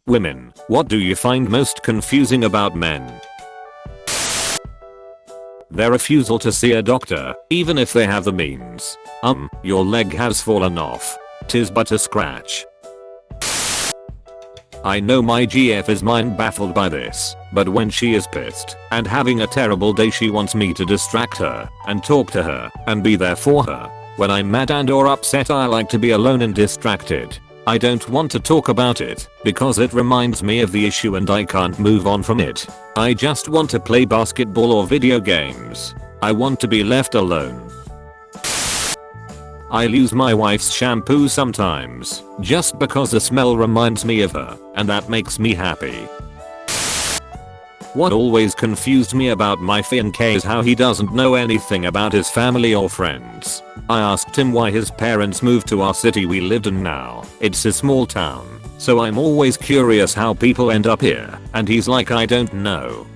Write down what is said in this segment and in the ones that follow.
Women, what do you find most confusing about men? Their refusal to see a doctor, even if they have the means. Your leg has fallen off. 'Tis but a scratch. I know my GF is mind baffled by this, but when she is pissed and having a terrible day she wants me to distract her and talk to her and be there for her. When I'm mad and or upset I like to be alone and distracted. I don't want to talk about it because it reminds me of the issue and I can't move on from it. I just want to play basketball or video games. I want to be left alone. I'll use my wife's shampoo sometimes just because the smell reminds me of her and that makes me happy. What always confused me about my fiancé is how he doesn't know anything about his family or friends. I asked him why his parents moved to our city we lived in now. It's a small town, so I'm always curious how people end up here, and he's like I don't know.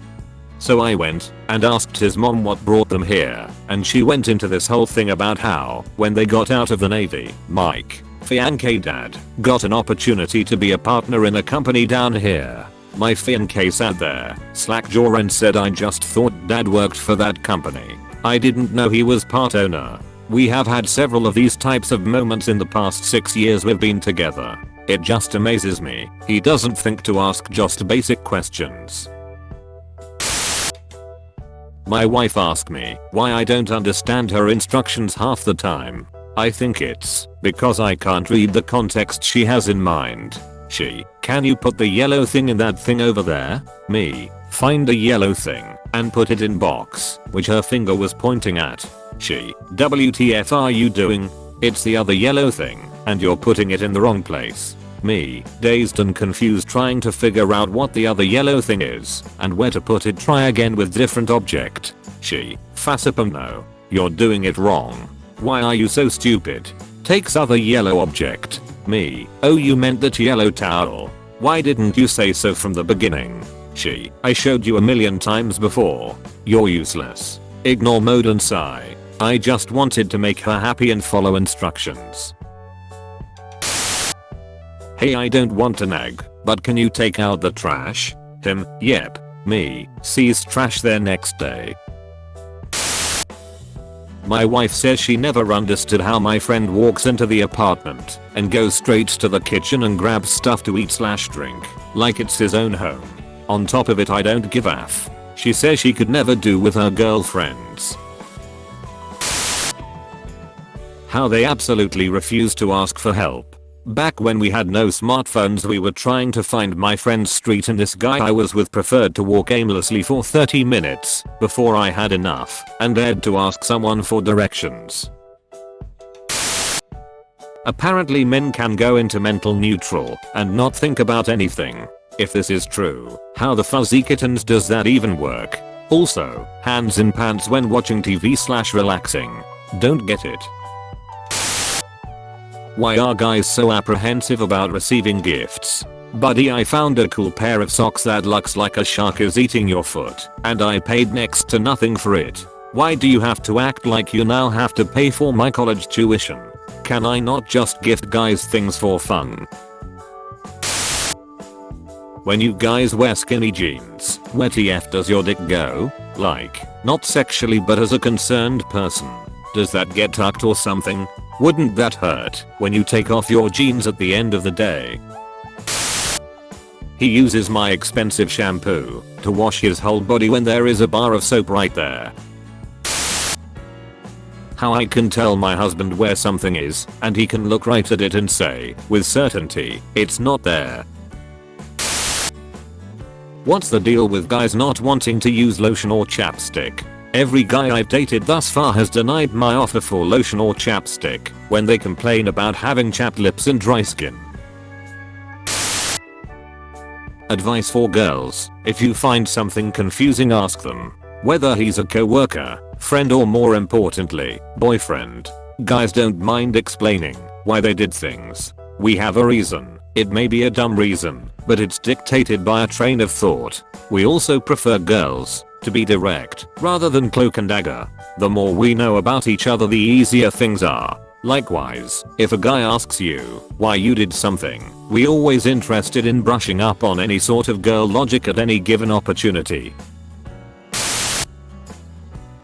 So I went and asked his mom what brought them here, and she went into this whole thing about how, when they got out of the Navy, Mike, fiancé dad, got an opportunity to be a partner in a company down here. My fiancé sat there, slack jaw and said I just thought dad worked for that company. I didn't know he was part owner. We have had several of these types of moments in the past 6 years we've been together. It just amazes me. He doesn't think to ask just basic questions. My wife asked me why I don't understand her instructions half the time. I think it's because I can't read the context she has in mind. She, can you put the yellow thing in that thing over there? Me, find a yellow thing and put it in box, which her finger was pointing at. She, WTF are you doing? It's the other yellow thing and you're putting it in the wrong place. Me, dazed and confused trying to figure out what the other yellow thing is and where to put it, try again with different object. She, Fasipam no, you're doing it wrong. Why are you so stupid? Takes other yellow object. Me, oh you meant that yellow towel. Why didn't you say so from the beginning? She, I showed you a million times before. You're useless. Ignore mode and sigh. I just wanted to make her happy and follow instructions. Hey, I don't want to nag, but can you take out the trash? Him, yep. Me, sees trash there next day. My wife says she never understood how my friend walks into the apartment and goes straight to the kitchen and grabs stuff to eat/drink, like it's his own home. On top of it I don't give a f. She says she could never do with her girlfriends. How they absolutely refuse to ask for help. Back when we had no smartphones we were trying to find my friend's street and this guy I was with preferred to walk aimlessly for 30 minutes before I had enough and dared to ask someone for directions. Apparently men can go into mental neutral and not think about anything. If this is true, how the fuzzy kittens does that even work? Also, hands in pants when watching TV/relaxing. Don't get it. Why are guys so apprehensive about receiving gifts? Buddy, I found a cool pair of socks that looks like a shark is eating your foot, and I paid next to nothing for it. Why do you have to act like you now have to pay for my college tuition? Can I not just gift guys things for fun? When you guys wear skinny jeans, where TF does your dick go? Like, not sexually but as a concerned person. Does that get tucked or something? Wouldn't that hurt when you take off your jeans at the end of the day? He uses my expensive shampoo to wash his whole body when there is a bar of soap right there. How I can tell my husband where something is and he can look right at it and say with certainty it's not there. What's the deal with guys not wanting to use lotion or chapstick? Every guy I've dated thus far has denied my offer for lotion or chapstick when they complain about having chapped lips and dry skin. Advice for girls: if you find something confusing, ask them. Whether he's a coworker, friend or more importantly, boyfriend. Guys don't mind explaining why they did things. We have a reason. It may be a dumb reason, but it's dictated by a train of thought. We also prefer girls to be direct rather than cloak and dagger. The more we know about each other the easier things are. Likewise, if a guy asks you why you did something, we always interested in brushing up on any sort of girl logic at any given opportunity.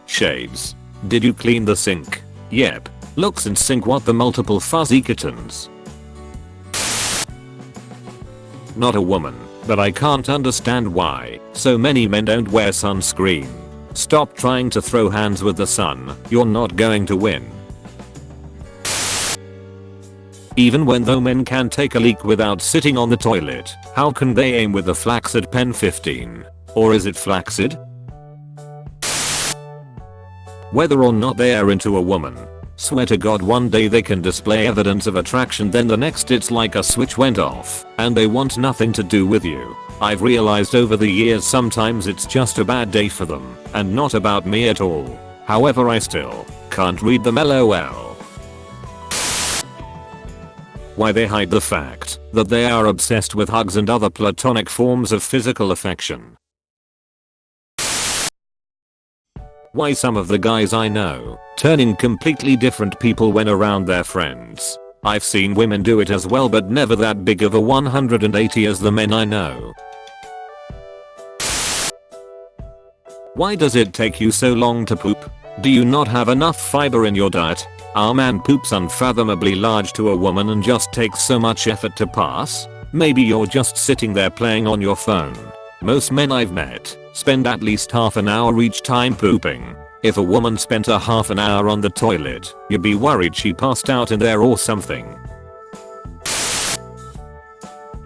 Shades. Did you clean the sink? Yep. Looks in sync. What the multiple fuzzy kittens? Not a woman, but I can't understand why so many men don't wear sunscreen. Stop trying to throw hands with the sun, you're not going to win. Even when though men can take a leak without sitting on the toilet, how can they aim with the flaccid pen 15? Or is it flaccid? Whether or not they are into a woman, swear to God one day they can display evidence of attraction, then the next it's like a switch went off and they want nothing to do with you. I've realized over the years sometimes it's just a bad day for them and not about me at all. However, I still can't read them, lol. Why they hide the fact that they are obsessed with hugs and other platonic forms of physical affection. Why some of the guys I know turn in completely different people when around their friends. I've seen women do it as well, but never that big of a 180 as the men I know. Why does it take you so long to poop? Do you not have enough fiber in your diet? Our man poops unfathomably large to a woman and just takes so much effort to pass? Maybe you're just sitting there playing on your phone. Most men I've met spend at least half an hour each time pooping. If a woman spent a half an hour on the toilet, you'd be worried she passed out in there or something.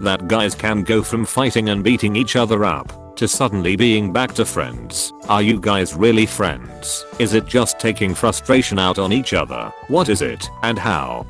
That guys can go from fighting and beating each other up to suddenly being back to friends. Are you guys really friends? Is it just taking frustration out on each other? What is it and how?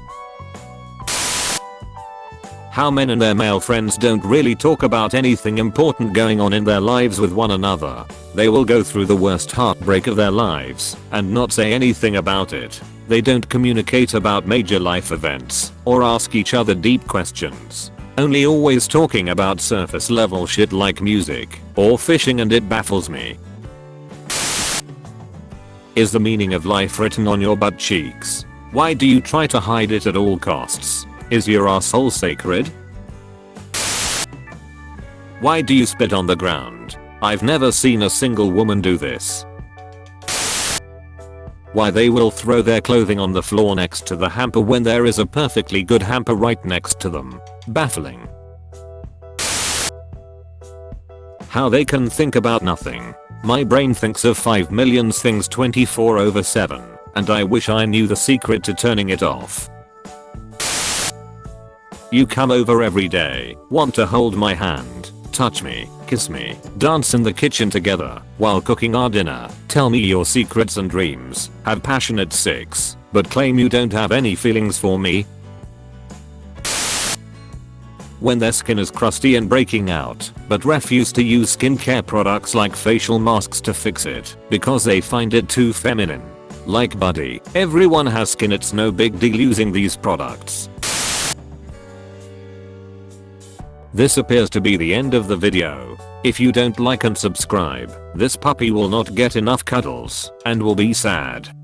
How men and their male friends don't really talk about anything important going on in their lives with one another. They will go through the worst heartbreak of their lives and not say anything about it. They don't communicate about major life events or ask each other deep questions. Only always talking about surface level shit like music or fishing, and it baffles me. Is the meaning of life written on your butt cheeks? Why do you try to hide it at all costs? Is your asshole sacred? Why do you spit on the ground? I've never seen a single woman do this. Why they will throw their clothing on the floor next to the hamper when there is a perfectly good hamper right next to them. Baffling. How they can think about nothing. My brain thinks of 5 million things 24/7, and I wish I knew the secret to turning it off. You come over every day, want to hold my hand, touch me, kiss me, dance in the kitchen together while cooking our dinner, tell me your secrets and dreams, have passionate sex, but claim you don't have any feelings for me. When their skin is crusty and breaking out, but refuse to use skincare products like facial masks to fix it because they find it too feminine. Like, buddy, everyone has skin, it's no big deal using these products. This appears to be the end of the video. If you don't like and subscribe, this puppy will not get enough cuddles and will be sad.